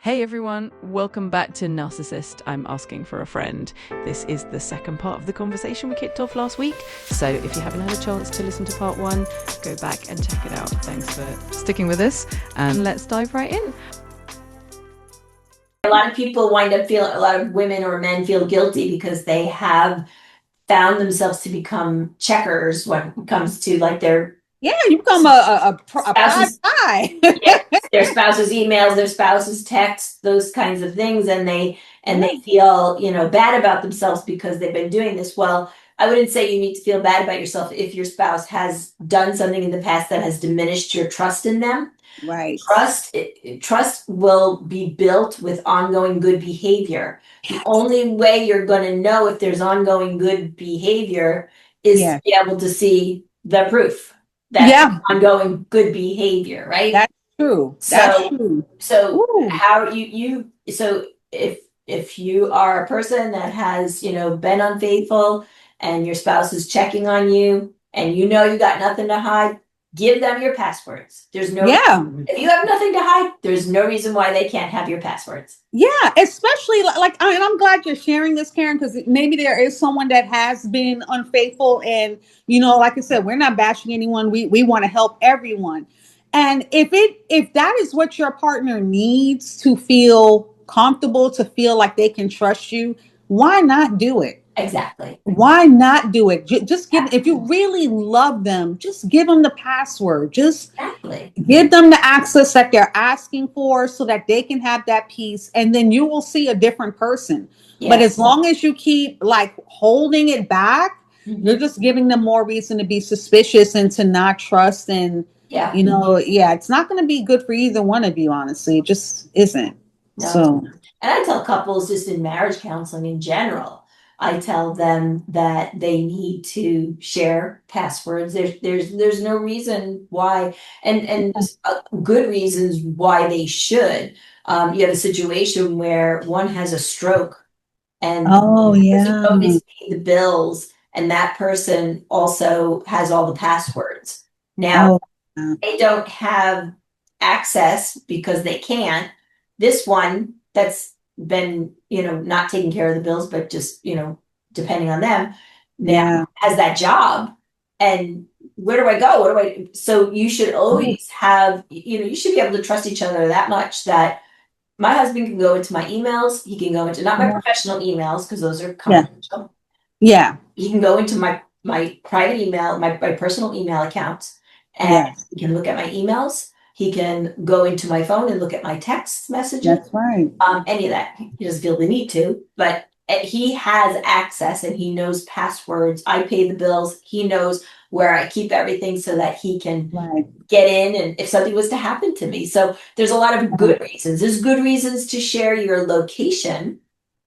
Hey everyone, welcome back to Narcissist. I'm asking for a friend. This is the second part of the conversation we kicked off last week. So if you haven't had a chance to listen to part one, go back and check it out. Thanks for sticking with us and let's dive right in. A lot of people wind up feeling, a lot of women or men feel guilty because they have found themselves to become checkers when it comes to like their you become a private spouses, eye. yeah, their spouse's emails, their spouse's texts, those kinds of things, and they feel, bad about themselves because they've been doing this. Well, I wouldn't say you need to feel bad about yourself if your spouse has done something in the past that has diminished your trust in them. Right. Trust will be built with ongoing good behavior. The only way you're going to know if there's ongoing good behavior is to Yeah. be able to see the proof that Yeah. ongoing good behavior, right? That's true. That's So, true. so Ooh. how so if you are a person that has, been unfaithful and your spouse is checking on you and you know you got nothing to hide, give them your passwords. Yeah. If you have nothing to hide, there's no reason why they can't have your passwords. Yeah. Especially and I'm glad you're sharing this, Karen, because maybe there is someone that has been unfaithful. And, like I said, we're not bashing anyone. We want to help everyone. And if that is what your partner needs to feel comfortable, to feel like they can trust you, why not do it? Exactly. Why not do it? Just give, if you really love them, just give them the password. Just Exactly. give them the access that they're asking for so that they can have that peace. And then you will see a different person. But Yes. as long as you keep holding it back, Mhm. you're just giving them more reason to be suspicious and to not trust. And, Yeah. it's not going to be good for either one of you, honestly. It just isn't. No. So, And I tell couples just in marriage counseling in general, I tell them that they need to share passwords. There's no reason why, and good reasons why they should. You have a situation where one has a stroke and oh, the person yeah. nobody's paid the bills, and that person also has all the passwords. Now, Oh, yeah. they don't have access because they can't. This one that's been, not taking care of the bills, but just, depending on them, now Yeah. has that job. And where do I go? So you should always have, you should be able to trust each other that much that my husband can go into my emails. He can go into not my Yeah. professional emails because those are Yeah. confidential. Yeah. He can go into my private email, my personal email accounts, and Yes. he can look at my emails. He can go into my phone and look at my text messages. That's right. Any of that. He doesn't feel the need to, but he has access and he knows passwords. I pay the bills. He knows where I keep everything so that he can Right. get in and if something was to happen to me. So there's a lot of good reasons. There's good reasons to share your location.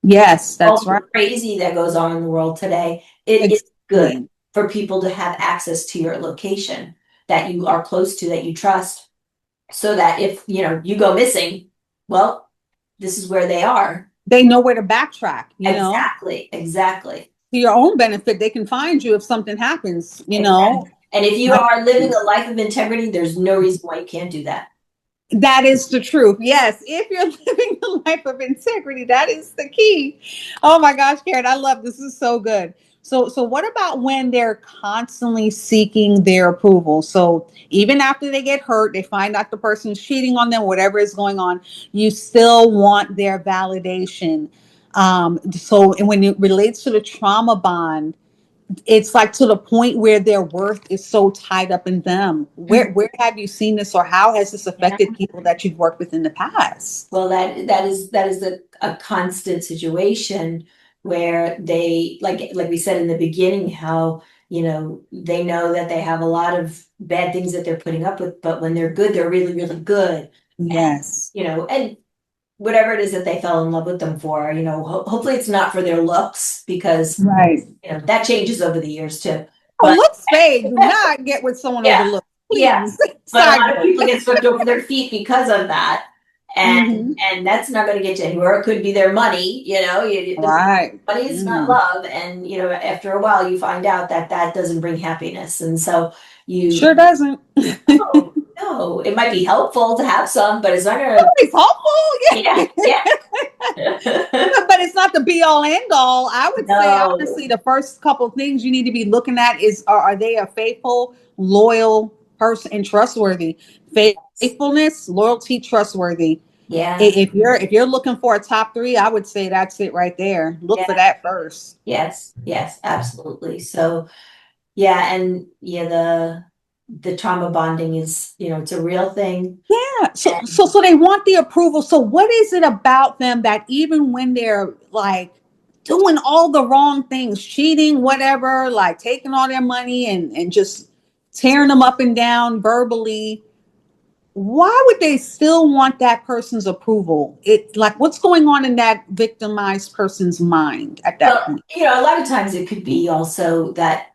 Yes, All that's the right. crazy that goes on in the world today. It is good Exactly. for people to have access to your location that you are close to, that you trust, so that if you go missing, well, this is where they are. They know where to backtrack. Exactly. To your own benefit. They can find you if something happens. Exactly. And if you I- are living a life of integrity, there's no reason why you can't do that. That is the truth. Yes. If you're living a life of integrity, that is the key. Oh my gosh, Karen, I love this. This is so good. So what about when they're constantly seeking their approval? So even after they get hurt, they find out the person's cheating on them, whatever is going on, you still want their validation. So and when it relates to the trauma bond, it's like to the point where their worth is so tied up in them. Where have you seen this, or how has this Yeah. affected people that you've worked with in the past? Well, that is a constant situation where they like we said in the beginning, how they know that they have a lot of bad things that they're putting up with, but when they're good, they're really, really good. Yes. And whatever it is that they fell in love with them for, hopefully it's not for their looks because Right. that changes over the years too. Oh, But let's say do not get with someone yeah, overlooked, yeah. please. But a lot of Sideways. people get swept over their feet because of that. And Hmm. and that's not going to get you anywhere. It could be their money, the Right. money is not Mm. love. And after a while you find out that that doesn't bring happiness. And so you Sure doesn't. no, no, it might be helpful to have some, but it's not gonna. It's helpful, Yeah, yeah. but it's not the be all end all. I would say No. honestly, the first couple of things you need to be looking at is are they a faithful, loyal person and trustworthy? Faithfulness, loyalty, trustworthy. Yeah, If you're looking for a top three, I would say that's it right there. Look for yeah, that first. yes, yes, absolutely. So yeah, and yeah, the trauma bonding is, it's a real thing. Yeah. And So they want the approval. So what is it about them that even when they're like doing all the wrong things, cheating, whatever, like taking all their money and just tearing them up and down verbally, why would they still want that person's approval? It like what's going on in that victimized person's mind at that well, point? a lot of times it could be also that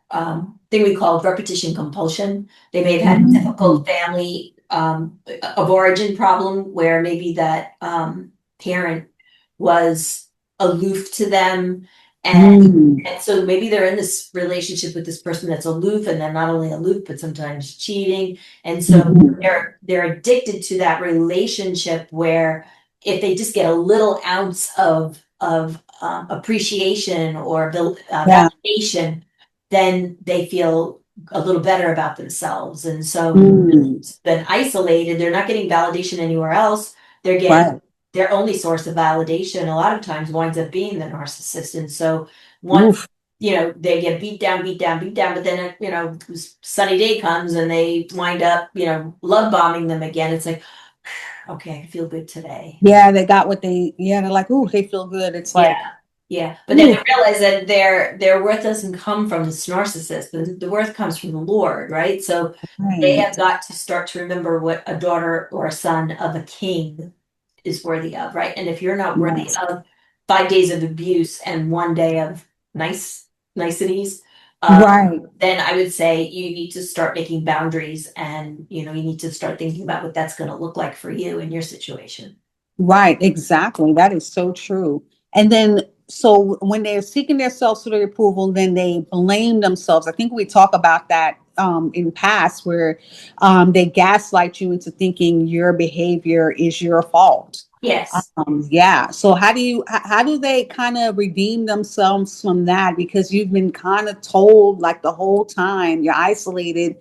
thing we call repetition compulsion. They may have had a Mm, difficult family of origin problem where maybe that parent was aloof to them, and mm, and so maybe they're in this relationship with this person that's aloof, and they're not only aloof but sometimes cheating, and so mhm. they're addicted to that relationship where if they just get a little ounce of appreciation or Yeah. validation, then they feel a little better about themselves. And so Mm, then isolated, they're not getting validation anywhere else. They're getting right. their only source of validation a lot of times winds up being the narcissist. And so once Oof. they get beat down, beat down, beat down, but then sunny day comes and they wind up, love bombing them again. It's like, okay, I feel good today. Yeah, they got what yeah, they're like, ooh, they feel good. It's Yeah. like, Yeah, but then ooh, they realize that their worth doesn't come from this narcissist. The worth comes from the Lord, right? So they right. have got to start to remember what a daughter or a son of a king is worthy of, right? And if you're not worthy Yes. of 5 days of abuse and 1 day of niceties, Right. then I would say you need to start making boundaries, and you need to start thinking about what that's going to look like for you in your situation. Right. Exactly. That is so true. And then, so when they're seeking their self-centered approval, then they blame themselves. I think we talk about that in past where they gaslight you into thinking your behavior is your fault. Yes. Yeah. So how do they kind of redeem themselves from that? Because you've been kind of told like the whole time you're isolated.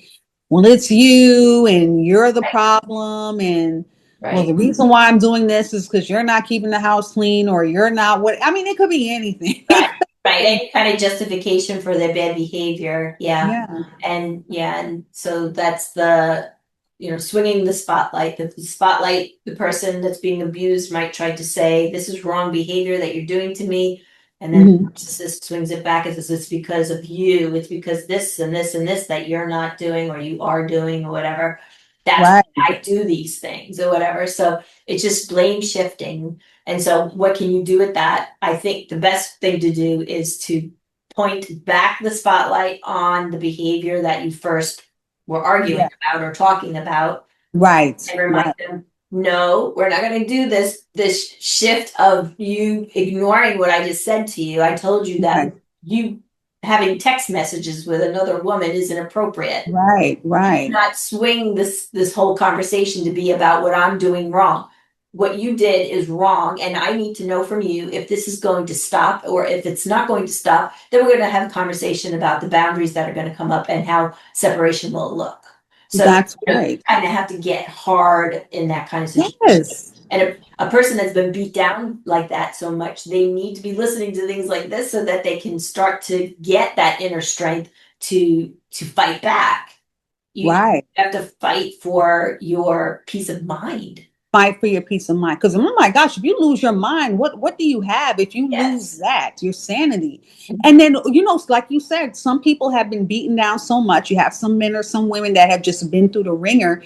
Well, it's you and you're the Right. problem. And well, the Right. reason why I'm doing this is because you're not keeping the house clean or you're not what I mean, it could be anything. Right, right. Any kind of justification for their bad behavior. Yeah. Yeah. And so that's swinging the spotlight. The spotlight, the person that's being abused might try to say, this is wrong behavior that you're doing to me. And then the Mhm. narcissist swings it back and says, it's because of you. It's because this and this and this that you're not doing or you are doing or whatever. That's Right. why I do these things or whatever. So it's just blame shifting. And so what can you do with that? I think the best thing to do is to point back the spotlight on the behavior that you first were arguing Yeah. about or talking about, Right. and remind Right. them, no, we're not going to do this shift of you ignoring what I just said to you. I told you that Right. you having text messages with another woman is inappropriate. Right. Right. Not swing this whole conversation to be about what I'm doing wrong. What you did is wrong, and I need to know from you if this is going to stop, or if it's not going to stop, then we're going to have a conversation about the boundaries that are going to come up and how separation will look. So That's right. kind of have to get hard in that kind of situation. Yes. And a person that's been beat down like that so much, they need to be listening to things like this so that they can start to get that inner strength to fight back. You Right. have to fight for your peace of mind. Fight for your peace of mind. Because oh my gosh, if you lose your mind, what do you have if you lose Yes. that? Your sanity. And then like you said, some people have been beaten down so much. You have some men or some women that have just been through the ringer,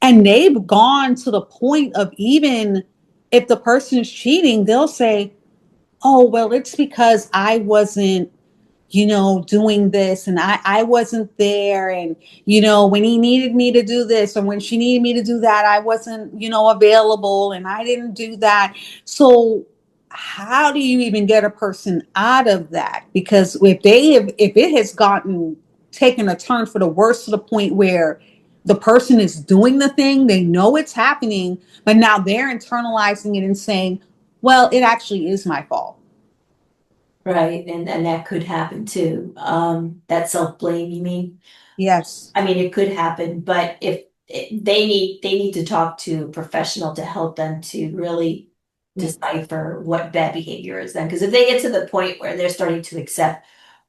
and they've gone to the point of even if the person is cheating, they'll say, "Oh, well, it's because I wasn't doing this and I wasn't there. And, when he needed me to do this or when she needed me to do that, I wasn't, available and I didn't do that." So how do you even get a person out of that? Because if it has taken a turn for the worse to the point where the person is doing the thing, they know it's happening, but now they're internalizing it and saying, well, it actually is my fault. Right, and that could happen too. That self-blame, you mean? Yes. I mean, it could happen, but if they need to talk to a professional to help them to really decipher what bad behavior is then. Because if they get to the point where they're starting to accept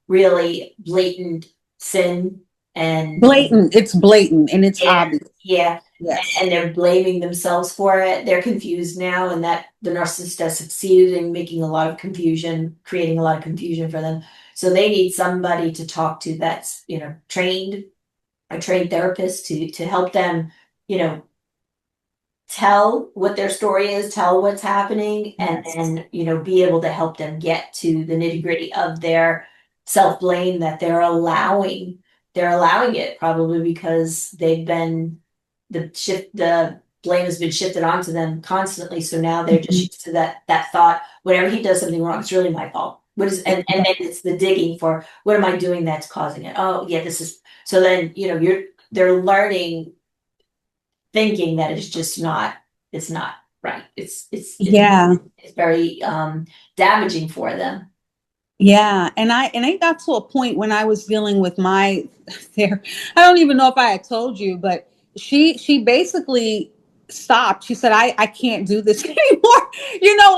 really blatant sin and Blatant. It's blatant and it's yeah, obvious. yeah, Yes. and they're blaming themselves for it, they're confused now, and that the narcissist has succeeded in making a lot of confusion, creating a lot of confusion for them. So they need somebody to talk to that's, trained, a trained therapist to help them, you know, tell what their story is, tell what's happening, and Yes. then, be able to help them get to the nitty-gritty of their self-blame that they're allowing. They're allowing it probably because the blame has been shifted onto them constantly. So now they're just Mhm. used to that thought, whenever he does something wrong, it's really my fault. And then it's the digging for what am I doing that's causing it? Oh yeah, this is so then, they're learning, thinking that it's not right. Yeah. It's very damaging for them. Yeah. And I got to a point when I was dealing with my there. I don't even know if I had told you, but she basically stopped. She said, I can't do this anymore.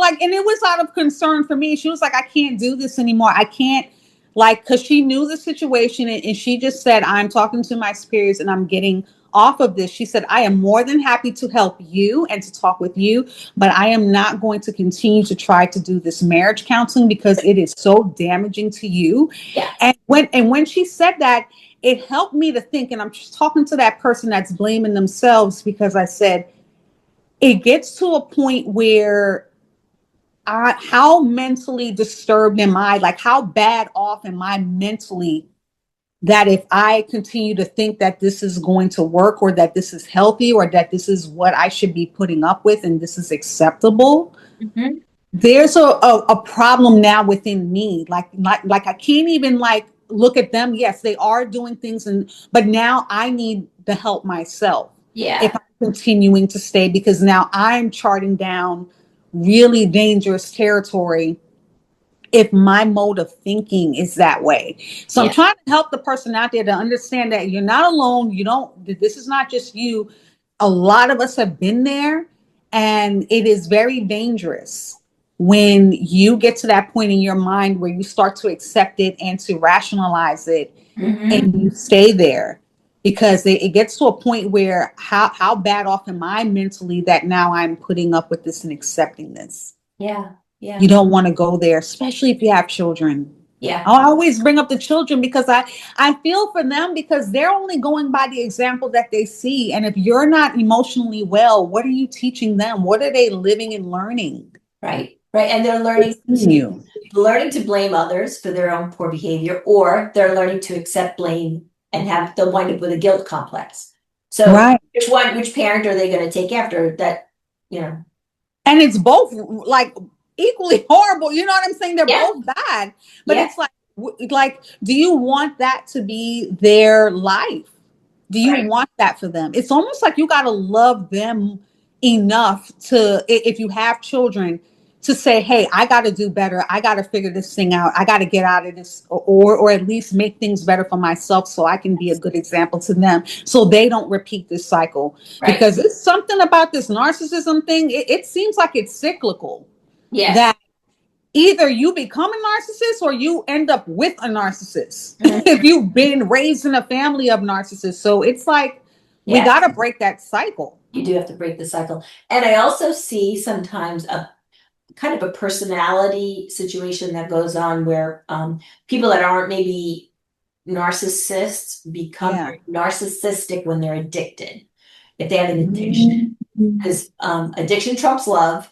Like, and it was out of concern for me. She was like, I can't do this anymore. I can't, like, because she knew the situation, and she just said, I'm talking to my spirits and I'm getting off of this. She said, I am more than happy to help you and to talk with you, but I am not going to continue to try to do this marriage counseling because it is so damaging to you. Yeah. And when she said that, it helped me to think, and I'm just talking to that person that's blaming themselves, because I said, it gets to a point where how mentally disturbed am I? Like, how bad off am I mentally, that if I continue to think that this is going to work, or that this is healthy, or that this is what I should be putting up with and this is acceptable, Mm-hmm. there's a problem now within me. Like I can't even like look at them. Yes, they are doing things, but now I need the help myself if Yeah. I'm continuing to stay, because now I'm charting down really dangerous territory if my mode of thinking is that way. So I'm Yeah. trying to help the person out there to understand that you're not alone. This is not just you. A lot of us have been there, and it is very dangerous when you get to that point in your mind where you start to accept it and to rationalize it, Mm-hmm. and you stay there, because it gets to a point where how bad off am I mentally that now I'm putting up with this and accepting this. Yeah. You Yeah. don't want to go there, especially if you have children. Yeah. I always bring up the children because I feel for them, because they're only going by the example that they see. And if you're not emotionally well, what are you teaching them? What are they living and learning? Right. Right. And they're It's you. learning to blame others for their own poor behavior, or they're learning to accept blame and they'll wind up with a guilt complex. So Right. which parent are they going to take after that, And it's both like equally horrible. You know what I'm saying? They're Yeah. both bad. But Yeah. it's like, do you want that to be their life? Do you Right. want that for them? It's almost like you got to love them enough to, if you have children, to say, hey, I got to do better. I got to figure this thing out. I got to get out of this, or at least make things better for myself, so I can be a good example to them, so they don't repeat this cycle. Right. Because it's something about this narcissism thing. It seems like it's cyclical, Yes. that either you become a narcissist or you end up with a narcissist Mhm. if you've been raised in a family of narcissists. So it's like, we Yeah. got to break that cycle. You do have to break the cycle. And I also see sometimes a kind of a personality situation that goes on where people that aren't maybe narcissists become Yeah. very narcissistic when they're addicted. If they have an addiction, because addiction trumps love,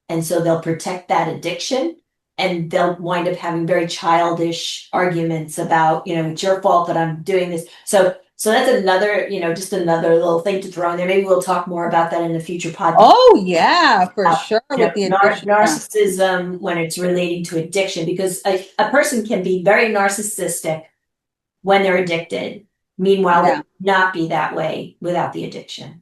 and so they'll protect that addiction, and they'll wind up having very childish arguments about, it's your fault that I'm doing this. So that's another, just another little thing to throw in there. Maybe we'll talk more about that in a future podcast. Oh yeah, for sure. With the addiction. Narcissism when it's relating to addiction, because a person can be very narcissistic when they're addicted, Meanwhile, it Yeah. would not be that way without the addiction.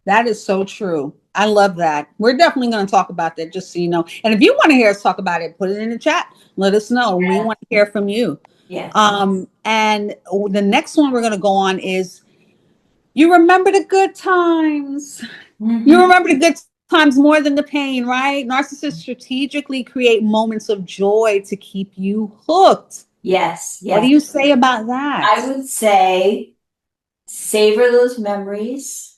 That is so true. I love that. We're definitely going to talk about that, just so you know. And if you want to hear us talk about it, put it in the chat. Let us know. We want to hear from you. Yeah. And the next one we're going to go on is, you remember the good times. You remember the good times more than the pain, right? Narcissists strategically create moments of joy to keep you hooked. Yes. What do Yes. you say about that? I would say savor those memories.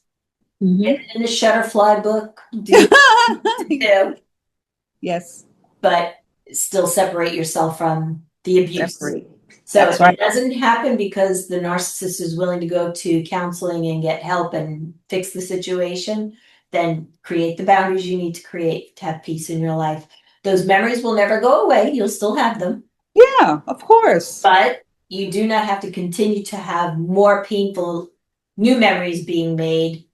Mhm. In the Shutterfly book, do do, Yes, but still separate yourself from the abuse. separate. So That's if right. it doesn't happen because the narcissist is willing to go to counseling and get help and fix the situation, then create the boundaries you need to create to have peace in your life. Those memories will never go away. You'll still have them, Yeah, of course. but you do not have to continue to have more painful new memories being made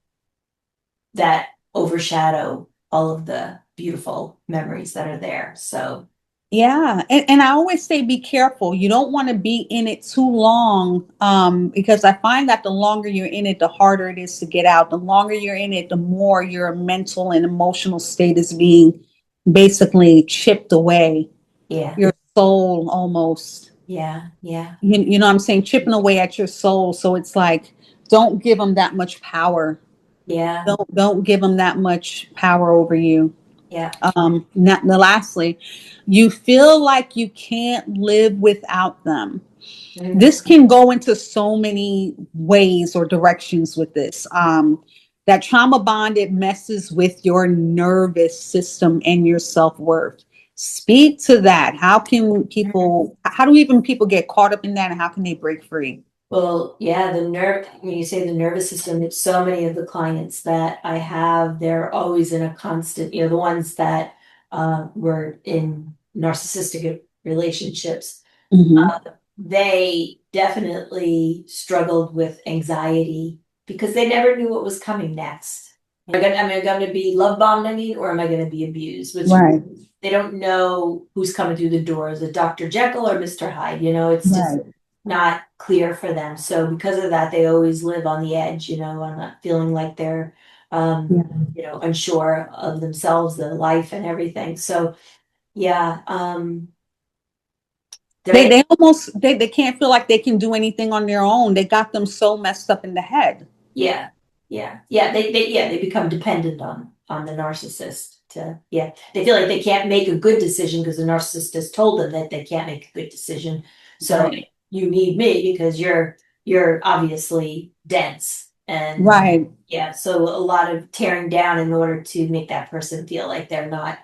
that overshadow all of the beautiful memories that are there. So Yeah. And I always say be careful. You don't want to be in it too long. Because I find that the longer you're in it, the harder it is to get out. The longer you're in it, the more your mental and emotional state is being basically chipped away. yeah, Your soul almost. yeah, yeah, You know what I'm saying? Chipping away at your soul. So it's like, don't give them that much power. yeah, Don't give them that much power over you. yeah. Lastly, you feel like you can't live without them. Mm. This can go into so many ways or directions with this. That trauma bond, it messes with your nervous system and your self-worth. Speak to that. How do even people get caught up in that, and how can they break free? Well, yeah, when you say the nervous system, it's so many of the clients that I have, they're always in a constant, the ones that were in narcissistic relationships, Hmm. they definitely struggled with anxiety because they never knew what was coming next. Am I going to be love bombed or am I going to be abused? Which Right, they don't know who's coming through the door. Is it Dr. Jekyll or Mr. Hyde? It's just right. not clear for them. So because of that, they always live on the edge, on not feeling like they're, Yeah. unsure of themselves, their life and everything. So yeah, They they, they almost they can't feel like they can do anything on their own. They got them so messed up in the head. yeah, yeah, they become dependent on the narcissist to, they feel like they can't make a good decision because the narcissist has told them that they can't make a good decision. So Right. you need me because you're obviously dense and Right. yeah, so a lot of tearing down in order to make that person feel like they're not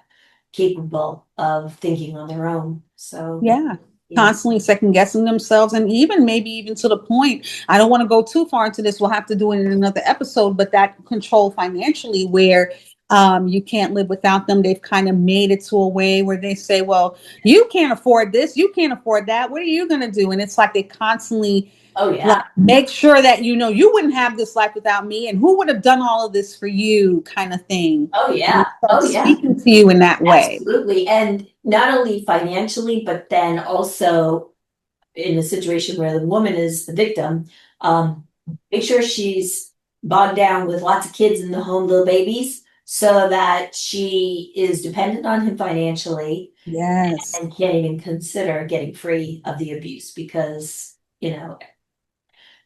capable of thinking on their own. So Yeah. yeah. Constantly second guessing themselves, and even maybe even to the point, I don't want to go too far into this. We'll have to do it in another episode, but that control financially where you can't live without them. They've kind of made it to a way where they say, well, you can't afford this, you can't afford that. What are you going to do? And it's like they constantly Oh like yeah. make sure that you wouldn't have this life without me, and who would have done all of this for you, kind of thing. Oh And yeah. they start Oh yeah. speaking to you in that way. Absolutely. And not only financially, but then also in a situation where the woman is the victim, um, make sure she's bogged down with lots of kids in the home, little babies, so that she is dependent on him financially Yes. and can't even consider getting free of the abuse because,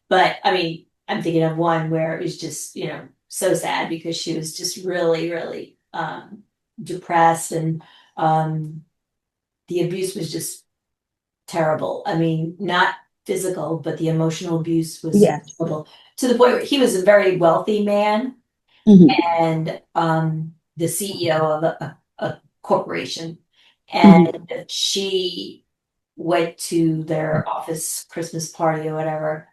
but I mean, I'm thinking of one where it was just, so sad because she was just really, really depressed and the abuse was just terrible. I mean, not physical, but the emotional abuse was Yes. terrible to the point where he was a very wealthy man Hmm. and the CEO of a corporation. Hmm. And she went to their office Christmas party or whatever,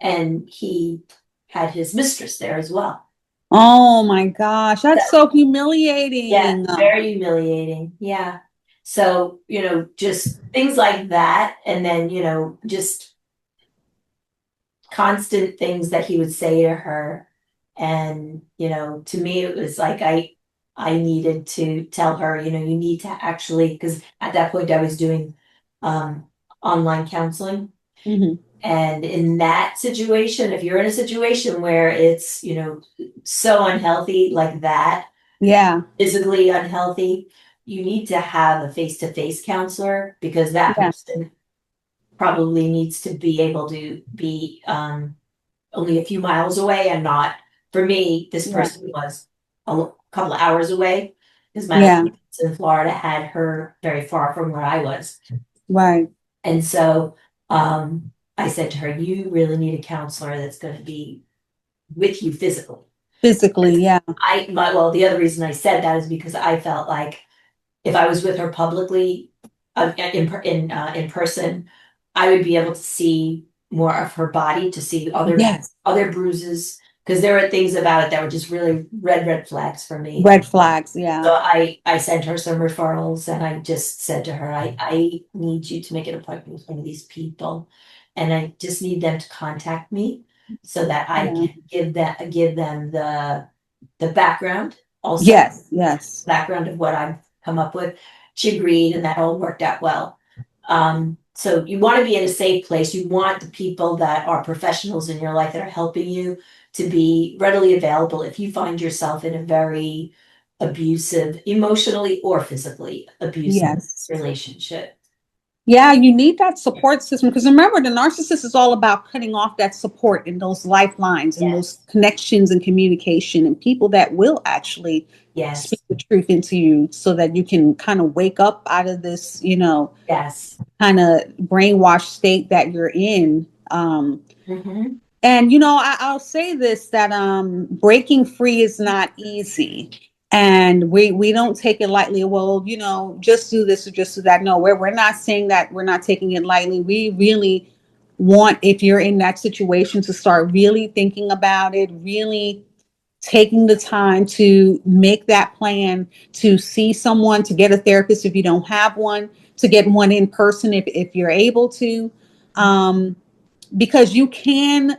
and he had his mistress there as well. Oh my gosh, that's So, so yeah, humiliating. very humiliating. Yeah. So, just things like that. And then, just constant things that he would say to her. And, to me, it was like I needed to tell her, you need to actually, because at that point I was doing online counseling. Hmm. And in that situation, if you're in a situation where it's, you know, so unhealthy like that, Yeah. physically unhealthy, you need to have a face-to-face counselor, because that Yeah. person probably needs to be able to be only a few miles away and not, for me, this Yeah. person was a couple of hours away, because my Yeah. license in Florida had her very far from where I was. Right. And so I said to her, you really need a counselor that's going to be with you physically. Physically, yeah. Well, the other reason I said that is because I felt like if I was with her publicly, in person, I would be able to see more of her body, to see Yes. other bruises, because there were things about it that were just really red flags for me. Red flags, yeah. So I sent her some referrals, and I just said to her, I need you to make an appointment with one of these people, and I just need them to contact me so that I Yeah. can give them the background, also Yes, yes. background of what I've come up with. She agreed, and that all worked out well. So you want to be in a safe place. You want the people that are professionals in your life that are helping you to be readily available if you find yourself in a very abusive, emotionally or physically abusive Yes. relationship. Yeah, you need that support system, because remember, the narcissist is all about cutting off that support and those lifelines and those Yes. connections and communication and people that will actually speak Yes. the truth into you so that you can kind of wake up out of this, Yes. kind of brainwashed state that you're in. Mm-hmm. And I'll say this, that breaking free is not easy. And we don't take it lightly. Well, just do this or just do that. No, we're not saying that, we're not taking it lightly. We really want, if you're in that situation, to start really thinking about it, really taking the time to make that plan, to see someone, to get a therapist if you don't have one, to get one in person if you're able to. Because you can,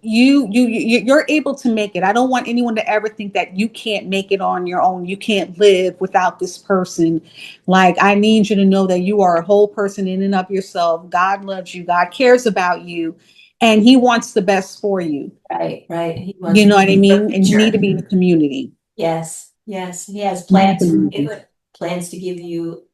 you're able to make it. I don't want anyone to ever think that you can't make it on your own. You can't live without this person. Like, I need you to know that you are a whole person in and of yourself. God loves you. God cares about you, and he wants the best for you. Right, right. He wants You know what I a mean? And you need future. to be in a community. Yes, yes. He has You need a plans for community. you, plans to give you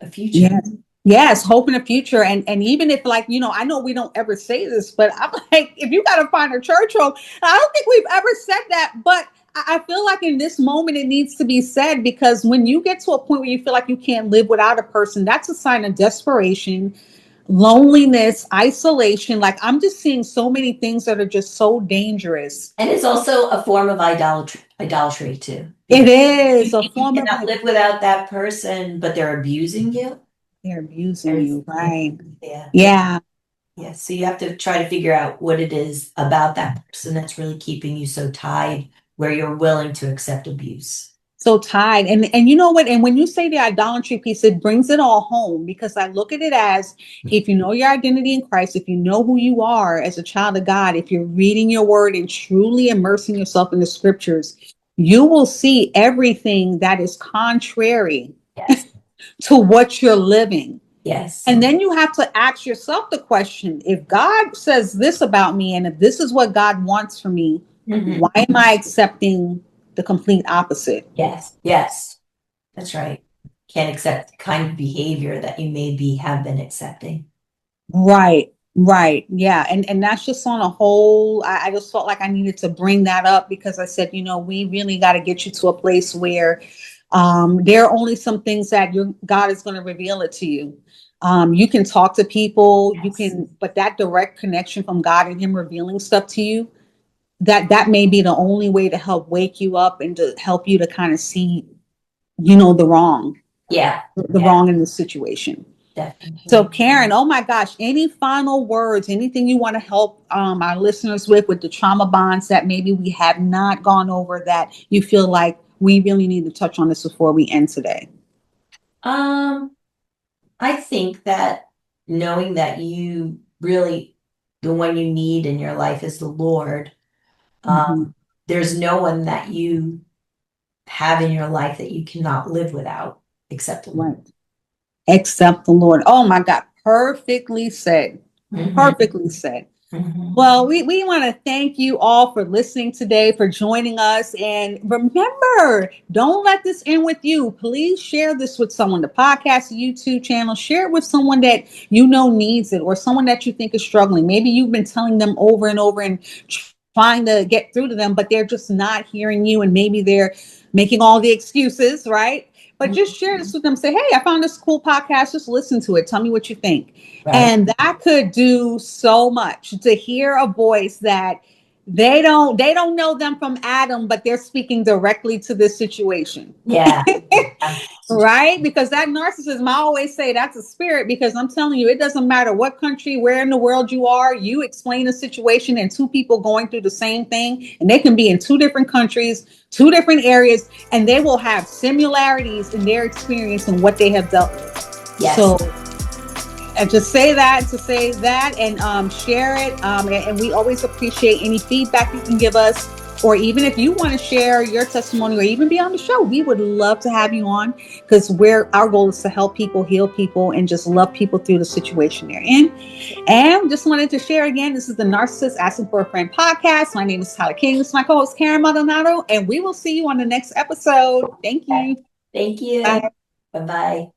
a future. Yes. Yes, hope in the future. And even if, like, I know we don't ever say this, but I'm like, if you gotta find a church home, I don't think we've ever said that, but I feel like in this moment it needs to be said, because when you get to a point where you feel like you can't live without a person, that's a sign of desperation, loneliness, isolation. Like, I'm just seeing so many things that are just so dangerous. And it's also a form of idolatry too. It Because is a if you form of, cannot live without that person, but they're abusing you, they're abusing there's you, right? yeah, Yeah. yeah. So you have to try to figure out what it is about that person that's really keeping you so tied, where you're willing to accept abuse. So tied. And you know what? And when you say the idolatry piece, it brings it all home, because I look at it as, if you know your identity in Christ, if you know who you are as a child of God, if you're reading your word and truly immersing yourself in the scriptures, you will see everything that is contrary Yes, to what you're living. yes. And then you have to ask yourself the question, if God says this about me, and if this is what God wants for me, Mhm. why am I accepting the complete opposite? Yes, yes. That's right. Can't accept the kind of behavior that you maybe have been accepting. Right, right. Yeah. And that's just on a whole, I just felt like I needed to bring that up, because I said, we really got to get you to a place where there are only some things that your God is going to reveal it to you. You can talk to people, Yes. but that direct connection from God and him revealing stuff to you, that may be the only way to help wake you up and to help you to kind of see, the wrong, Yeah, the yeah, wrong in the situation. So, definitely. Karen, oh my gosh, any final words, anything you want to help our listeners with the trauma bonds that maybe we have not gone over, that you feel like we really need to touch on this before we end today? Um, I think that knowing that you really, the one you need in your life is the Lord. Mm-hmm. There's no one that you have in your life that you cannot live without except the Lord. Right. Except the Lord. Oh my God. Perfectly said. Perfectly said. Mhm. Well, we want to thank you all for listening today, for joining us. And remember, don't let this end with you. Please share this with someone, the podcast, the YouTube channel. Share it with someone that you know needs it, or someone that you think is struggling. Maybe you've been telling them over and over and trying to get through to them, but they're just not hearing you. And maybe they're making all the excuses, right? But just share this with them. Say, hey, I found this cool podcast. Just listen to it. Tell me what you think. Right. And that could do so much, to hear a voice that they don't know them from Adam, but they're speaking directly to this situation. Yeah. Right? Because that narcissism, I always say that's a spirit, because I'm telling you, it doesn't matter what country, where in the world you are, you explain a situation and two people going through the same thing, and they can be in two different countries, two different areas, and they will have similarities in their experience and what they have dealt with. Yes. So, and to say that and share it. And we always appreciate any feedback you can give us, or even if you want to share your testimony or even be on the show, we would love to have you on, because our goal is to help people, heal people, and just love people through the situation they're in. And just wanted to share again, this is the Narcissist Asking for a Friend podcast. My name is Tyler King. This is my co-host Karen Maldonado, and we will see you on the next episode. Thank you. Thank you. Bye. Bye-bye.